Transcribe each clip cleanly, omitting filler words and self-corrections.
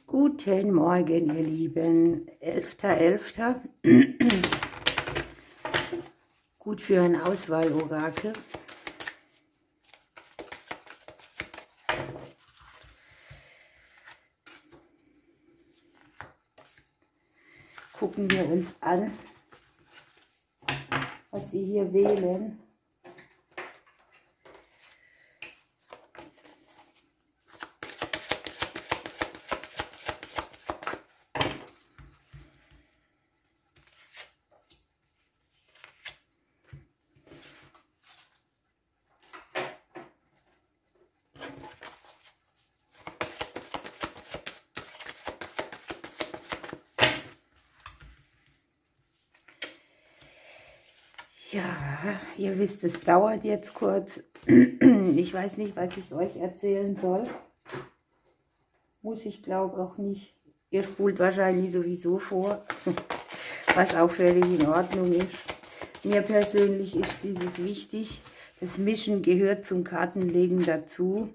Guten Morgen, ihr Lieben. 11.11. Gut für ein Auswahlorakel. Gucken wir uns an, was wir hier wählen. Ja, ihr wisst, es dauert jetzt kurz. Ich weiß nicht, was ich euch erzählen soll. Muss ich, glaube auch nicht. Ihr spult wahrscheinlich sowieso vor, was auch völlig in Ordnung ist. Mir persönlich ist dieses wichtig. Das Mischen gehört zum Kartenlegen dazu.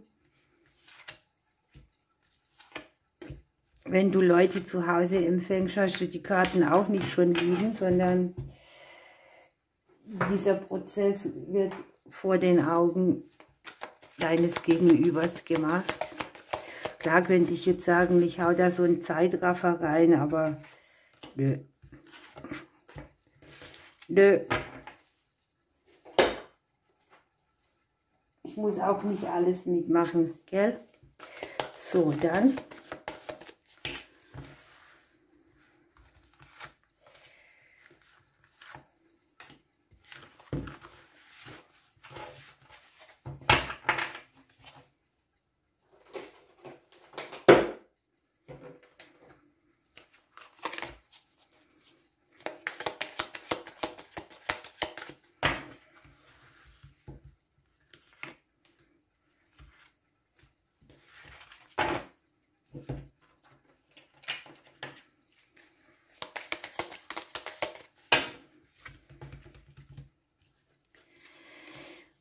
Wenn du Leute zu Hause empfängst, hast du die Karten auch nicht schon liegen, sondern dieser Prozess wird vor den Augen deines Gegenübers gemacht. Klar könnte ich jetzt sagen, ich hau da so einen Zeitraffer rein, aber nö. Nö. Ich muss auch nicht alles mitmachen, gell? So, dann.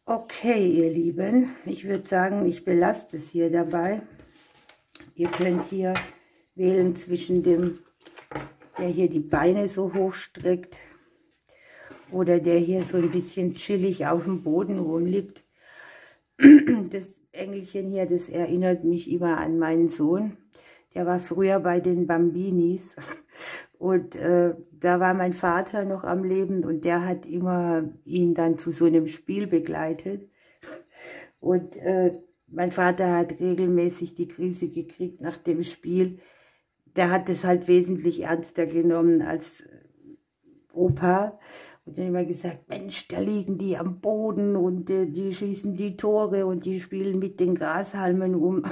Okay, ihr Lieben, ich würde sagen, ich belasse es hier dabei. Ihr könnt hier wählen zwischen dem, der hier die Beine so hoch streckt oder der hier so ein bisschen chillig auf dem Boden rumliegt. Das Engelchen hier, das erinnert mich immer an meinen Sohn. Der war früher bei den Bambinis. Und da war mein Vater noch am Leben und der hat immer ihn dann zu so einem Spiel begleitet. Und mein Vater hat regelmäßig die Krise gekriegt nach dem Spiel. Der hat es halt wesentlich ernster genommen als Opa. Und dann immer gesagt, Mensch, da liegen die am Boden und die schießen die Tore und die spielen mit den Grashalmen um.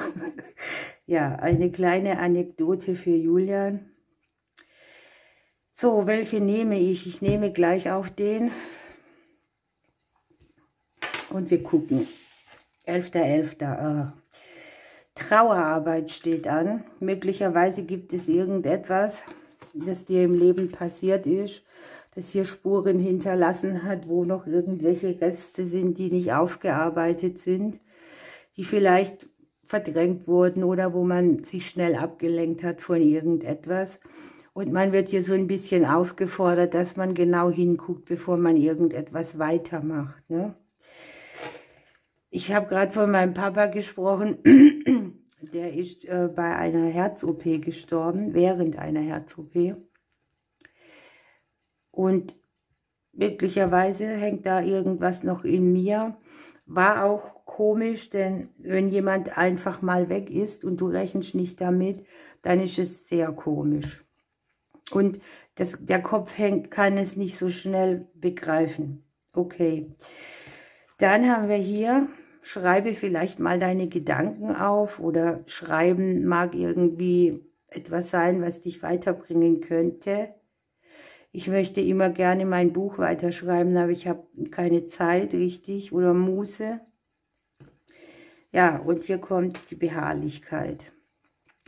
Ja, eine kleine Anekdote für Julian. So, welche nehme ich? Ich nehme gleich auch den. Und wir gucken. 11.11. Trauerarbeit steht an. Möglicherweise gibt es irgendetwas, das dir im Leben passiert ist, das hier Spuren hinterlassen hat, wo noch irgendwelche Reste sind, die nicht aufgearbeitet sind, die vielleicht verdrängt wurden oder wo man sich schnell abgelenkt hat von irgendetwas. Und man wird hier so ein bisschen aufgefordert, dass man genau hinguckt, bevor man irgendetwas weitermacht. Ne? Ich habe gerade von meinem Papa gesprochen. Der ist bei einer Herz-OP gestorben, während einer Herz-OP. Und möglicherweise hängt da irgendwas noch in mir. War auch komisch, denn wenn jemand einfach mal weg ist und du rechnest nicht damit, dann ist es sehr komisch. Und der Kopf kann es nicht so schnell begreifen. Okay. Dann haben wir hier, schreibe vielleicht mal deine Gedanken auf oder schreiben mag irgendwie etwas sein, was dich weiterbringen könnte. Ich möchte immer gerne mein Buch weiterschreiben, aber ich habe keine Zeit richtig oder Muße. Ja, und hier kommt die Beharrlichkeit.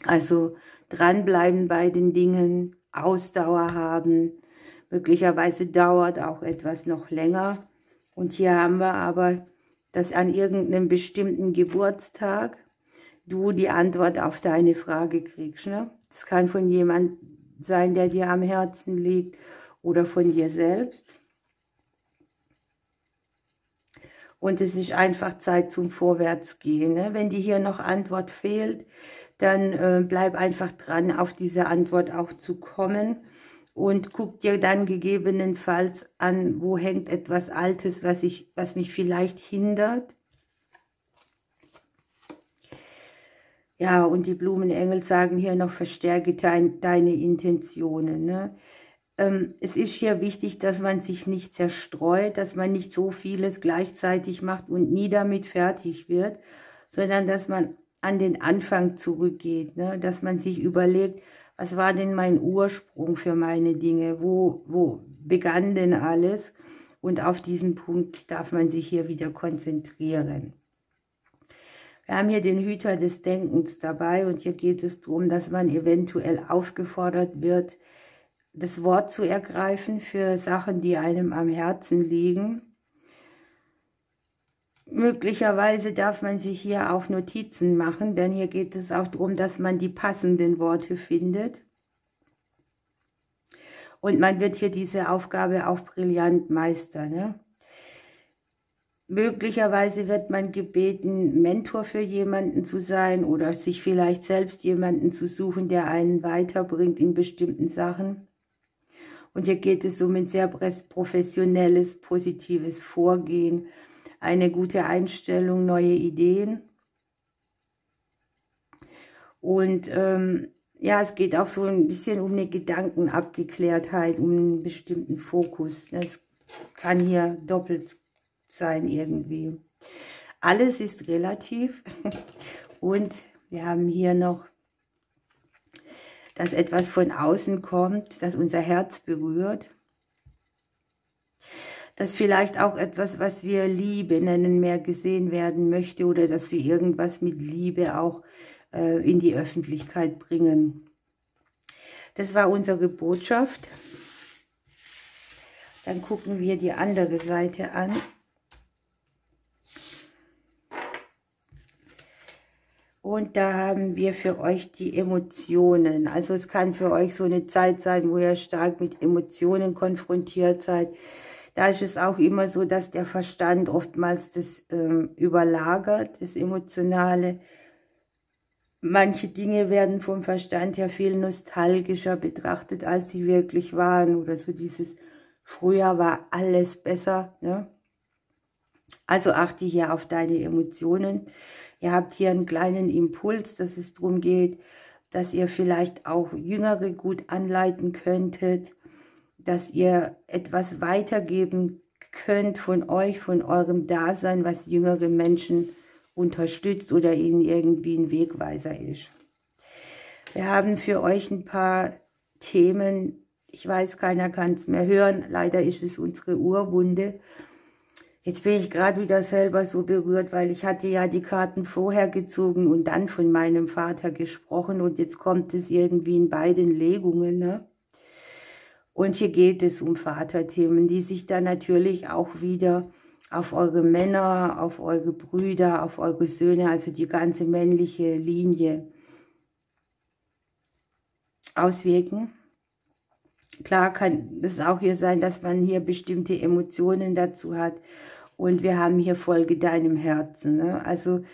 Also dranbleiben bei den Dingen, Ausdauer haben. Möglicherweise dauert auch etwas noch länger. Und hier haben wir aber, dass an irgendeinem bestimmten Geburtstag du die Antwort auf deine Frage kriegst. Ne? Das kann von jemandem sein, der dir am Herzen liegt oder von dir selbst. Und es ist einfach Zeit zum Vorwärtsgehen. Ne? Wenn dir hier noch Antwort fehlt, dann bleib einfach dran, auf diese Antwort auch zu kommen. Und guck dir dann gegebenenfalls an, wo hängt etwas Altes, was mich vielleicht hindert. Ja, und die Blumenengel sagen hier noch, verstärke deine Intentionen. Ne? Es ist hier wichtig, dass man sich nicht zerstreut, dass man nicht so vieles gleichzeitig macht und nie damit fertig wird, sondern dass man an den Anfang zurückgeht, ne? Dass man sich überlegt, was war denn mein Ursprung für meine Dinge, wo begann denn alles? Und auf diesen Punkt darf man sich hier wieder konzentrieren. Wir haben hier den Hüter des Denkens dabei und hier geht es darum, dass man eventuell aufgefordert wird, das Wort zu ergreifen für Sachen, die einem am Herzen liegen. Möglicherweise darf man sich hier auch Notizen machen, denn hier geht es auch darum, dass man die passenden Worte findet. Und man wird hier diese Aufgabe auch brillant meistern. Ne? Möglicherweise wird man gebeten, Mentor für jemanden zu sein oder sich vielleicht selbst jemanden zu suchen, der einen weiterbringt in bestimmten Sachen. Und hier geht es um ein sehr professionelles, positives Vorgehen, eine gute Einstellung, neue Ideen. Und ja, es geht auch so ein bisschen um eine Gedankenabgeklärtheit, um einen bestimmten Fokus. Das kann hier doppelt sein irgendwie. Alles ist relativ. Und wir haben hier noch, dass etwas von außen kommt, das unser Herz berührt. Dass vielleicht auch etwas, was wir Liebe nennen, mehr gesehen werden möchte oder dass wir irgendwas mit Liebe auch in die Öffentlichkeit bringen. Das war unsere Botschaft. Dann gucken wir die andere Seite an. Und da haben wir für euch die Emotionen. Also es kann für euch so eine Zeit sein, wo ihr stark mit Emotionen konfrontiert seid. Da ist es auch immer so, dass der Verstand oftmals das überlagert, das Emotionale. Manche Dinge werden vom Verstand her viel nostalgischer betrachtet, als sie wirklich waren. Oder so dieses, früher war alles besser. Ne? Also achte hier auf deine Emotionen. Ihr habt hier einen kleinen Impuls, dass es darum geht, dass ihr vielleicht auch Jüngere gut anleiten könntet, dass ihr etwas weitergeben könnt von euch, von eurem Dasein, was jüngere Menschen unterstützt oder ihnen irgendwie ein Wegweiser ist. Wir haben für euch ein paar Themen, ich weiß, keiner kann es mehr hören, leider ist es unsere Urwunde. Jetzt bin ich gerade wieder selber so berührt, weil ich hatte ja die Karten vorher gezogen und dann von meinem Vater gesprochen und jetzt kommt es irgendwie in beiden Legungen, ne? Und hier geht es um Vaterthemen, die sich dann natürlich auch wieder auf eure Männer, auf eure Brüder, auf eure Söhne, also die ganze männliche Linie auswirken. Klar kann es auch hier sein, dass man hier bestimmte Emotionen dazu hat. Und wir haben hier Folge deinem Herzen. Ne? Also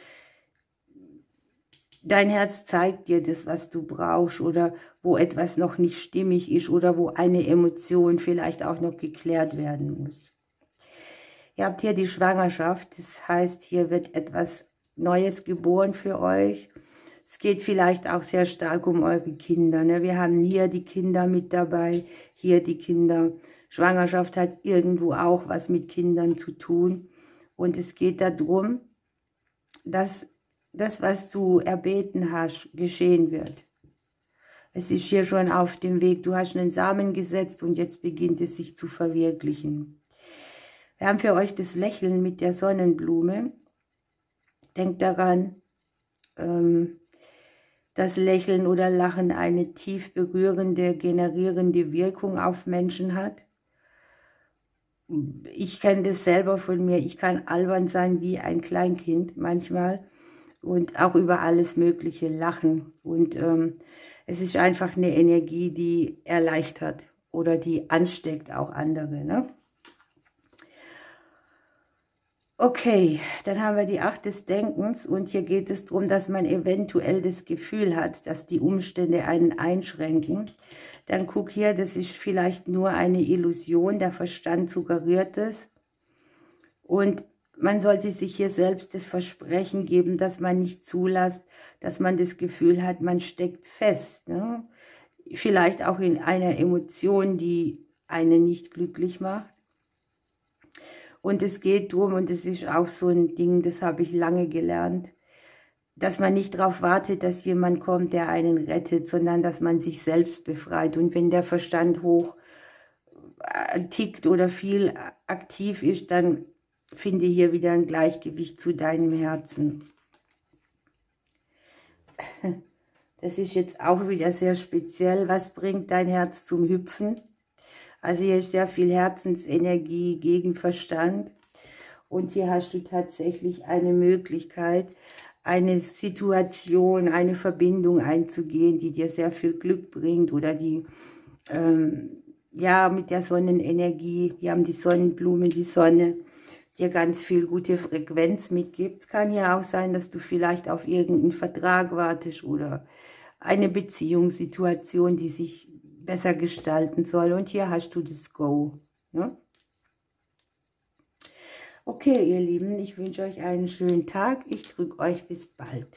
dein Herz zeigt dir das, was du brauchst oder wo etwas noch nicht stimmig ist oder wo eine Emotion vielleicht auch noch geklärt werden muss. Ihr habt hier die Schwangerschaft, das heißt, hier wird etwas Neues geboren für euch. Es geht vielleicht auch sehr stark um eure Kinder. Ne? Wir haben hier die Kinder mit dabei, hier die Kinder. Schwangerschaft hat irgendwo auch was mit Kindern zu tun. Und es geht darum, dass das, was du erbeten hast, geschehen wird. Es ist hier schon auf dem Weg. Du hast einen Samen gesetzt und jetzt beginnt es sich zu verwirklichen. Wir haben für euch das Lächeln mit der Sonnenblume. Denkt daran, dass Lächeln oder Lachen eine tief berührende, generierende Wirkung auf Menschen hat. Ich kenne das selber von mir. Ich kann albern sein wie ein Kleinkind manchmal. und auch über alles Mögliche lachen. Und es ist einfach eine Energie, die erleichtert oder die ansteckt auch andere, ne? Okay, dann haben wir die 8 des Denkens und hier geht es darum, dass man eventuell das Gefühl hat, dass die Umstände einen einschränken. Dann guck hier, das ist vielleicht nur eine Illusion, der Verstand suggeriert es. Und man sollte sich hier selbst das Versprechen geben, dass man nicht zulässt, dass man das Gefühl hat, man steckt fest, ne? Vielleicht auch in einer Emotion, die einen nicht glücklich macht. Und es geht darum, und das ist auch so ein Ding, das habe ich lange gelernt, dass man nicht darauf wartet, dass jemand kommt, der einen rettet, sondern dass man sich selbst befreit. Und wenn der Verstand hoch tickt oder viel aktiv ist, dann finde hier wieder ein Gleichgewicht zu deinem Herzen. Das ist jetzt auch wieder sehr speziell. Was bringt dein Herz zum Hüpfen? Also hier ist sehr viel Herzensenergie gegen Verstand. Und hier hast du tatsächlich eine Möglichkeit, eine Situation, eine Verbindung einzugehen, die dir sehr viel Glück bringt oder die, ja, mit der Sonnenenergie, hier haben die Sonnenblumen, die Sonne, dir ganz viel gute Frequenz mitgibt. Es kann ja auch sein, dass du vielleicht auf irgendeinen Vertrag wartest oder eine Beziehungssituation, die sich besser gestalten soll. Und hier hast du das Go. Ne? Okay, ihr Lieben, ich wünsche euch einen schönen Tag. Ich drücke euch bis bald.